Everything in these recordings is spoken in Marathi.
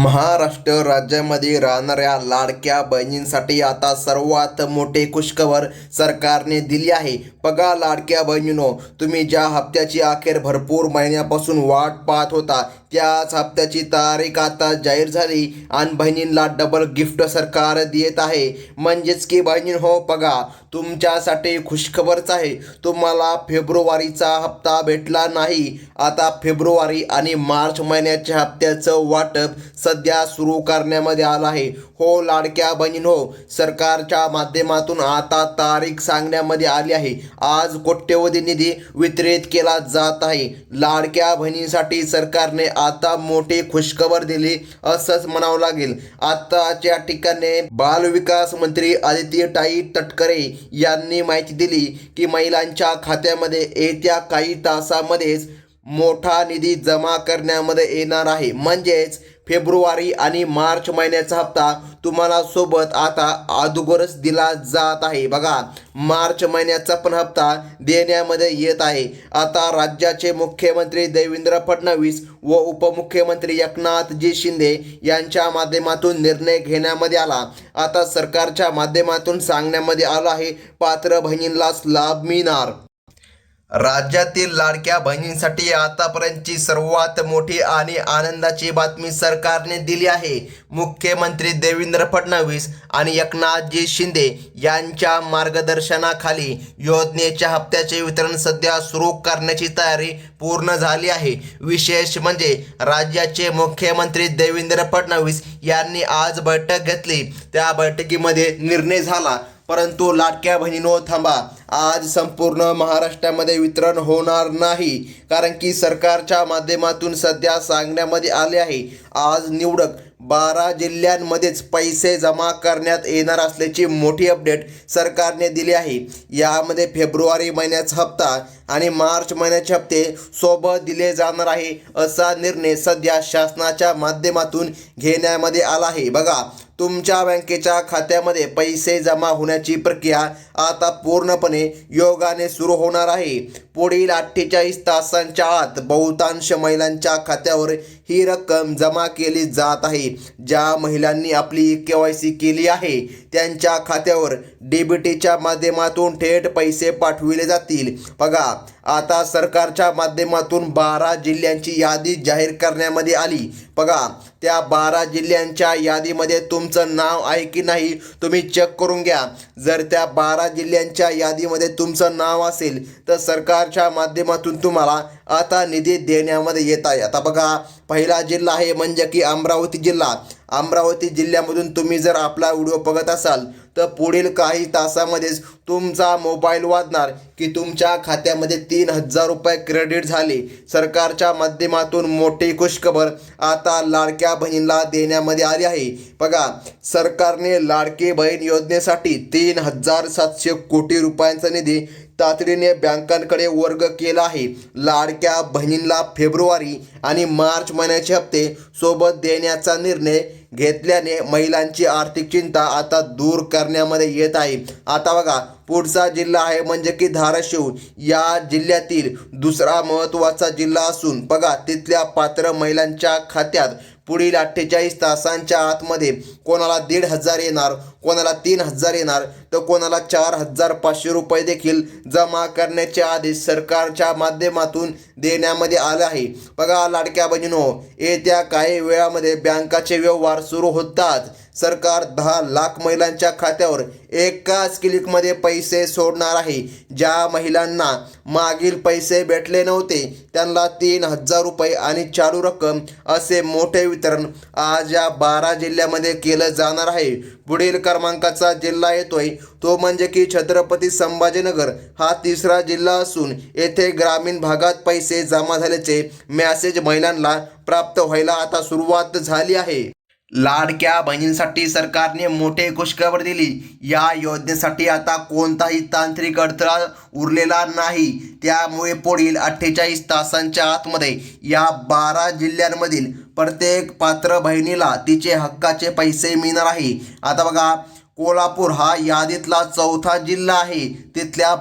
महाराष्ट्र राज्यामध्ये राहणाऱ्या लाडक्या बहिणींसाठी आता सर्वात मोठी खुशखबर सरकारने दिली आहे। बघा लाडक्या बहिणींनो, तुम्ही ज्या हप्त्याची अखेर भरपूर महिन्यापासून वाट पाहत होता त्याच हप्त्याची तारीख आता जाहीर झाली आणि बहिणींना डबल गिफ्ट सरकार देत आहे। म्हणजेच की बहिणींनो, बघा तुमच्यासाठी खुशखबरच आहे। तुम्हाला फेब्रुवारीचा हप्ता भेटला नाही, आता फेब्रुवारी आणि मार्च महिन्याच्या हप्त्याचं वाटप सध्या सुरू करण्यामध्ये आलं आहे। हो लाडक्या बहिणींनो, सरकारच्या माध्यमातून आता तारीख सांगण्यामध्ये आली आहे। आज कोट्यवधी निधी वितरित केला जात आहे। लाडक्या बहिणींसाठी सरकारने आता मोठी खुशखबर दिली असंच म्हणावं लागेल। आताच्या ठिकाणी बालविकास मंत्री आदित्यताई तटकरे यांनी माहिती दिली की महिलांच्या खात्यामध्ये येत्या काही तासामध्येच मोठा निधी जमा करण्यामध्ये येणार आहे। म्हणजेच फेब्रुवारी आणि मार्च महिन्याचा हप्ता तुम्हाला सोबत आता अगोदरच दिला जात आहे। बघा मार्च महिन्याचा पण हप्ता देण्यामध्ये येत आहे। आता राज्याचे मुख्यमंत्री देवेंद्र फडणवीस व उपमुख्यमंत्री एकनाथजी शिंदे यांच्या माध्यमातून निर्णय घेण्यामध्ये आला। आता सरकारच्या माध्यमातून सांगण्यामध्ये आलं आहे पात्र बहिणींनाच लाभ मिळणार। राज्यातील लाडक्या बहिणींसाठी आतापर्यंतची सर्वात मोठी आणि आनंदाची बातमी सरकारने दिली आहे। मुख्यमंत्री देवेंद्र फडणवीस आणि एकनाथजी शिंदे यांच्या मार्गदर्शनाखाली योजनेच्या हप्त्याचे वितरण सध्या सुरू करण्याची तयारी पूर्ण झाली आहे। विशेष म्हणजे राज्याचे मुख्यमंत्री देवेंद्र फडणवीस यांनी आज बैठक घेतली। त्या बैठकीमध्ये निर्णय झाला, परंतु लाडक्या बहिणींनो थांबा, आज संपूर्ण महाराष्ट्रामध्ये वितरण होणार नाही, कारण की सरकारच्या माध्यमातून सध्या सांगण्यामध्ये आले आहे आज निवडक 12 जिल्ह्यांमध्येच पैसे जमा करण्यात येणार असल्याची मोठी अपडेट सरकारने दिली आहे। यामध्ये फेब्रुवारी महिन्याचा हप्ता आणि मार्च महिन्याचे हप्ते सोबत दिले जाणार आहे असा निर्णय सध्या शासनाच्या माध्यमातून घेण्यामध्ये आला आहे। बघा तुमच्या बँकेच्या खात्यामध्ये पैसे जमा होण्याची प्रक्रिया आता पूर्णपणे योगाने सुरू होणार आहे। पुढील 48 तासांच्या आत बहुतांश महिलांच्या खात्यावर ही रक्कम जमा केली जात आहे। ज्या महिलांनी आपली KYC केली आहे त्यांच्या खात्यावर DBTच्या माध्यमातून थेट पैसे पाठविले जातील। बघा आता सरकारच्या माध्यमातून 12 जिल्ह्यांची यादी जाहीर करण्यामध्ये आली। बघा त्या 12 जिल्ह्यांच्या यादीमध्ये तुमचं नाव आहे की नाही तुम्ही चेक करून घ्या। जर त्या 12 जिल्ह्यांच्या यादीमध्ये तुमचं नाव असेल तर सरकारच्या माध्यमातून तुम्हाला आता निधी देण्यामध्ये येत आहे। आता बघा पहिला जिल्हा आहे म्हणजे की अमरावती जिल्हा। अमरावती जिल्ह्यामधून तुम्ही जर आपला व्हिडिओ बघत असाल तर पुढील काही तासामध्येच तुमचा मोबाईल वाजणार की तुमच्या खात्यामध्ये 3000 रुपये क्रेडिट झाले। सरकारच्या माध्यमातून मोठी खुशखबर आता लाडक्या बहिणींना देण्यामध्ये आली आहे। बघा सरकारने लाडकी बहीण योजनेसाठी 3700 कोटी रुपयांचा निधी तातडीने बँकांकडे वर्ग केला आहे। लाडक्या बहिणींना फेब्रुवारी आणि मार्च महिन्याचे हप्ते सोबत देण्याचा निर्णय घेतल्याने महिलांची आर्थिक चिंता आता दूर करण्यामध्ये येत आहे। आता बघा पुढचा जिल्हा आहे म्हणजे की धाराशिव। या जिल्ह्यातील दुसरा महत्त्वाचा जिल्हा असून बघा तिथल्या पात्र महिलांच्या खात्यात पुढील 48 तासांच्या आतमध्ये कोणाला 1500 येणार, कोणाला 3000 येणार तर कोणाला 4500 रुपये देखील जमा करण्याचे आदेश सरकारच्या माध्यमातून देण्यामध्ये आले आहे। बघा लाडक्या बहिणींनो, येत्या काही वेळामध्ये बँकाचे व्यवहार सुरू होतात। सरकार 10 लाख महिलांच्या खात्यावर एकाच क्लिकमध्ये पैसे सोडणार आहे। ज्या महिलांना मागील पैसे भेटले नव्हते त्यांना 3000 रुपये आणि चालू रक्कम असे मोठे वितरण आज या 12 जिल्ह्यामध्ये केलं जाणार आहे। पुढील क्रमांकाचा जिल्हा येतोय तो म्हणजे की छत्रपती संभाजीनगर। हा तिसरा जिल्हा असून येथे ग्रामीण भागात पैसे जमा झाल्याचे मेसेज महिलांना प्राप्त व्हायला आता सुरुवात झाली आहे। लाडक्या बहिणींसाठी सरकारने मोठी खुशखबर दिली। या योजनेसाठी आता कोणताही तांत्रिक अडथळा उरलेला नाही। त्यामुळे पुढील 48 तासांच्या आतमध्ये या 12 जिल्ह्यांमधील प्रत्येक पात्र बहिणीला तिचे हक्काचे पैसे मिळणार आहे। आता बघा कोल्हापूर हा यादीतला चौथा जिल्हा आहे। तिथल्या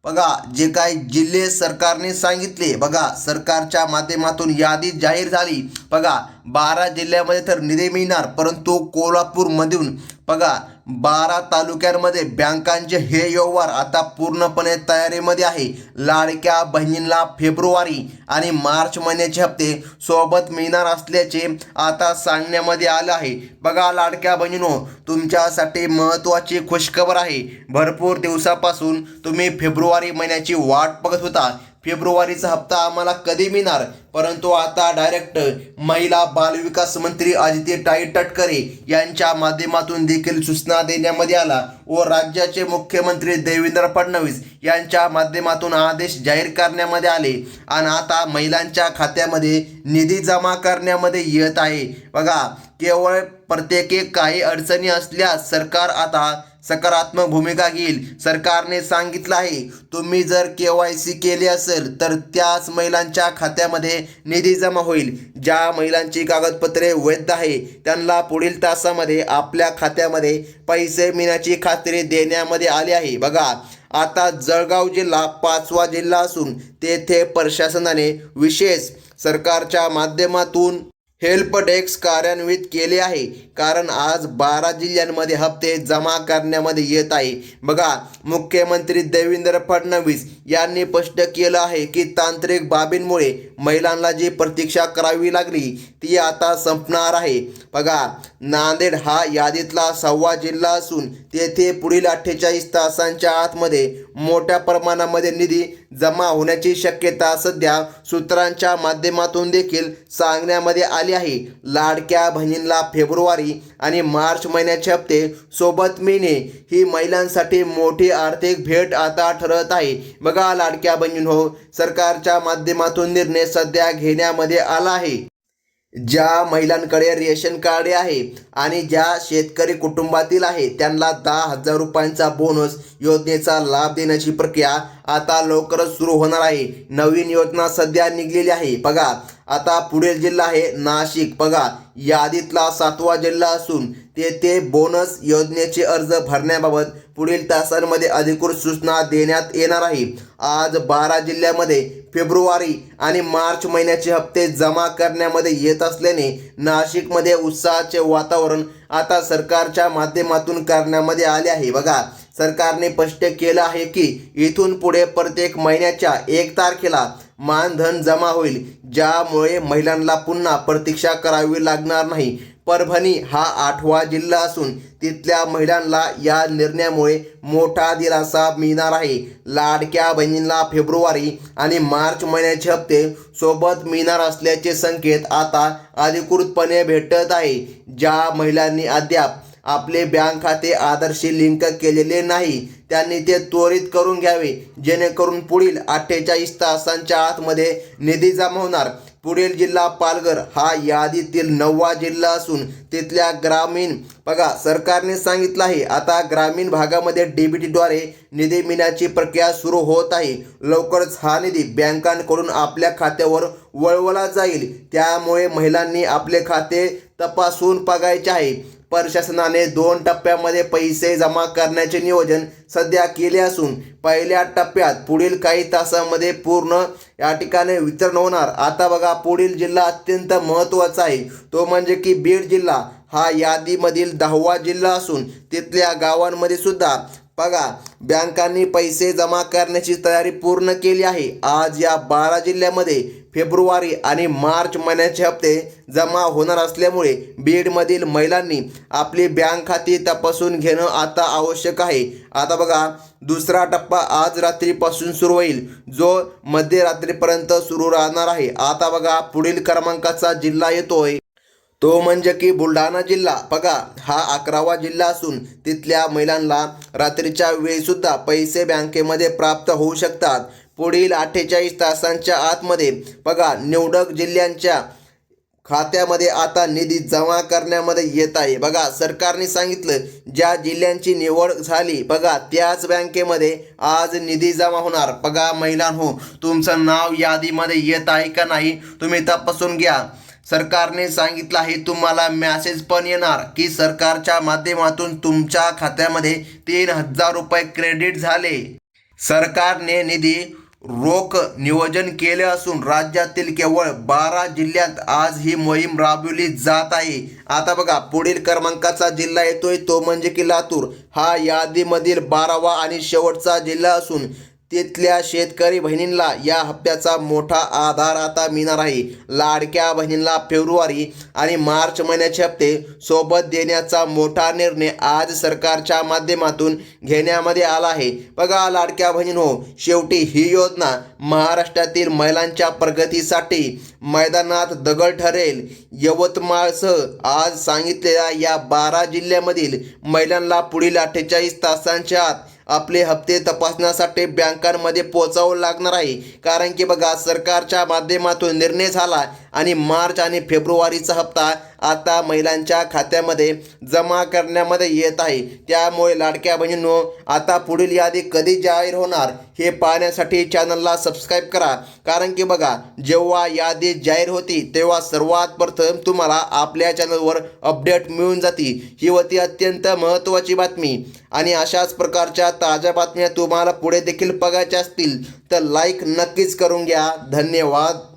बघा जे काही जिल्हे सरकारने सांगितले, बघा सरकारच्या माध्यमातून यादी जाहीर झाली. बघा 12 जिल्ह्यामध्ये तर निधी मिळणार, परंतु कोल्हापूरमधून बघा 12 तालुक्यांमध्ये बँकांचे हे व्यवहार आता पूर्णपणे तयारीमध्ये आहे. लाडक्या बहिणींना फेब्रुवारी आणि मार्च महिन्याचे हप्ते सोबत मिळणार असल्याचे आता सांगण्यामध्ये आलं आहे. बघा लाडक्या बहिणींनो, तुमच्यासाठी महत्त्वाची खुशखबर आहे. भरपूर दिवसापासून तुम्ही फेब्रुवारी महिन्याची वाट बघत होता. फेब्रुवारीचा हप्ता आम्हाला कधी मिळणार, परंतु आता डायरेक्ट महिला बालविकास मंत्री आदित्यताई तटकरे यांच्या माध्यमातून देखील सूचना देण्यामध्ये आला व राज्याचे मुख्यमंत्री देवेंद्र फडणवीस यांच्या माध्यमातून आदेश जाहीर करण्यामध्ये आले आणि आता महिलांच्या खात्यामध्ये निधी जमा करण्यामध्ये येत आहे. बघा केवळ प्रत्येकी काही अडचणी असल्यास सरकार आता सकारात्मक भूमिका घेईल. सरकारने सांगितलं आहे तुम्ही जर KYC केली असेल तर त्याच महिलांच्या खात्यामध्ये निधी जमा होईल. ज्या महिलांची कागदपत्रे वैध आहे त्यांना पुढील तासामध्ये आपल्या खात्यामध्ये पैसे मिळण्याची खात्री देण्यामध्ये आली आहे. बघा आता जळगाव जिल्हा 5वा जिल्हा असून तेथे प्रशासनाने विशेष सरकारच्या माध्यमातून हेल्प डेस्क कार्यान्वित केले आहे, कारण आज 12 जिल्ह्यांमध्ये हप्ते जमा करण्यामध्ये येत आहे. बघा मुख्यमंत्री देवेंद्र फडणवीस यांनी स्पष्ट केलं आहे की तांत्रिक बाबींमुळे महिलांना जी प्रतीक्षा करावी लागली ती आता संपणार आहे. बघा नांदेड हा यादीतला 6वा जिल्हा असून तेथे पुढील 48 तासांच्या आतमध्ये मोठ्या प्रमाणामध्ये निधी जमा होण्याची शक्यता सध्या सूत्रांच्या माध्यमातून देखील सांगण्यामध्ये आली आहे. लाडक्या बहिणींना फेब्रुवारी आणि मार्च महिन्याचे हप्ते सोबत मिळणे ही महिलांसाठी मोठी आर्थिक भेट आता ठरत आहे. बघा लाडक्या बहिणींनो, सरकारच्या माध्यमातून निर्णय सध्या घेण्यामध्ये आला आहे. ज्या महिलांकडे रेशन कार्ड आहे आणि ज्या शेतकरी कुटुंबातील आहे त्यांना 10,000 रुपयांचा बोनस योजनेचा लाभ देण्याची प्रक्रिया आता लवकरच सुरू होणार आहे. नवीन योजना सध्या निघलेली आहे. बघा आता पुढील जिल्हा आहे नाशिक. बघा यादीतला 7वा जिल्हा असून तेथे बोनस योजनेचे अर्ज भरण्याबाबत पुढील तासांमध्ये अधिकृत सूचना देण्यात येणार आहे. आज 12 जिल्ह्यामध्ये फेब्रुवारी आणि मार्च महिन्याचे हप्ते जमा करण्यामध्ये येत असल्याने नाशिकमध्ये उत्साहाचे वातावरण आता सरकारच्या माध्यमातून करण्यामध्ये आले आहे. बघा सरकारने स्पष्ट केलं आहे की इथून पुढे प्रत्येक महिन्याच्या 1 तारखेला मानधन जमा होईल, ज्यामुळे महिलांना पुन्हा प्रतीक्षा करावी लागणार नाही. परभणी हा 8वा जिल्हा असून तिथल्या महिलांना या निर्णयामुळे मोठा दिलासा मिळणार आहे. लाडक्या बहिणींना फेब्रुवारी आणि मार्च महिन्याचे हप्ते सोबत मिळणार असल्याचे संकेत आता अधिकृतपणे भेटत आहे. ज्या महिलांनी अद्याप आपले बँक खाते आधारशी लिंक केलेले नाही त्यांनी ते त्वरित करून घ्यावे, जेणेकरून पुढील 48 तासांच्या आतमध्ये निधी जमा होणार. पुढील जिल्हा पालघर हा यादीतील 9वा जिल्हा असून तिथल्या ग्रामीण बघा सरकारने सांगितलं आहे आता ग्रामीण भागामध्ये DBTद्वारे निधी मिळण्याची प्रक्रिया सुरू होत आहे. लवकरच हा निधी बँकांकडून आपल्या खात्यावर वळवला जाईल, त्यामुळे महिलांनी आपले खाते तपासून बघायचे आहे. प्रशासनाने 2 टप्प्यामध्ये पैसे जमा करण्याचे नियोजन सध्या केले असून पहिल्या टप्प्यात पुढील काही तासांमध्ये पूर्ण या ठिकाणी वितरण होणार. आता बघा पुढील जिल्हा अत्यंत महत्त्वाचा आहे, तो म्हणजे की बीड जिल्हा हा यादीमधील 10वा जिल्हा असून तिथल्या गावांमध्ये सुद्धा बघा बँकांनी पैसे जमा करण्याची तयारी पूर्ण केली आहे. आज या 12 जिल्ह्यामध्ये फेब्रुवारी आणि मार्च महिन्याचे हप्ते जमा होणार असल्यामुळे बीडमधील महिलांनी आपली बँक खाती तपासून घेणं आता आवश्यक आहे. आता बघा दुसरा टप्पा आज रात्रीपासून सुरू होईल, जो मध्यरात्रीपर्यंत सुरू राहणार आहे. आता बघा पुढील क्रमांकाचा जिल्हा येतोय, तो म्हणजे की बुलढाणा जिल्हा. बघा हा 11वा जिल्हा असून तिथल्या महिलांना रात्रीच्या वेळीसुद्धा पैसे बँकेमध्ये प्राप्त होऊ शकतात. पुढील 48 तासांच्या आतमध्ये बघा निवडक जिल्ह्यांच्या खात्यामध्ये आता निधी जमा करण्यामध्ये येत आहे. बघा सरकारने सांगितलं ज्या जिल्ह्यांची निवड झाली बघा त्याच बँकेमध्ये आज निधी जमा होणार. बघा महिलांनो, तुमचं नाव यादीमध्ये येत आहे का नाही तुम्ही तपासून घ्या. सरकारने सांगितलं आहे तुम्हाला मेसेज पण येणार की सरकारच्या माध्यमातून तुमच्या खात्यामध्ये 3,000 रुपये क्रेडिट झाले. सरकारने निधी रोख नियोजन केले असून राज्यातील केवळ 12 जिल्ह्यात आज ही मोहीम राबविली जात आहे. आता बघा पुढील क्रमांकाचा जिल्हा येतोय तो म्हणजे की लातूर. हा यादीमधील 12वा आणि शेवटचा जिल्हा असून तिथल्या शेतकरी बहिणींना या हप्त्याचा मोठा आधार आता मिळणार आहे. लाडक्या बहिणींना फेब्रुवारी आणि मार्च महिन्याचे हप्ते सोबत देण्याचा मोठा निर्णय आज सरकारच्या माध्यमातून घेण्यामध्ये आला आहे. बघा लाडक्या बहिणींनो, शेवटी ही योजना महाराष्ट्रातील महिलांच्या प्रगतीसाठी मैदानात दगड ठरेल. यवतमाळसह आज सांगितलेल्या या 12 जिल्ह्यामधील महिलांना पुढील 48 तासांच्या आत आपले हप्ते तपासण्यासाठी बँकांमध्ये पोचावं लागणार आहे. कारण की बघा सरकारच्या माध्यमातून निर्णय झाला आणि मार्च आणि फेब्रुवारीचा हप्ता आता महिलांच्या खात्यामध्ये जमा करण्यामध्ये येत आहे. त्यामुळे लाडक्या बहिणींनो, आता पुढील यादी कधी जाहीर होणार हे पाहण्यासाठी चॅनलला सबस्क्राईब करा. कारण की बघा जेव्हा यादी जाहीर होती तेव्हा सर्वात प्रथम तुम्हाला आपल्या चॅनलवर अपडेट मिळून जाती. ही होती अत्यंत महत्त्वाची बातमी. आणि अशाच प्रकारच्या ताज्या बातम्या तुम्हाला पुढे देखील बघायच्या असतील तर लाईक नक्कीच करून घ्या. धन्यवाद.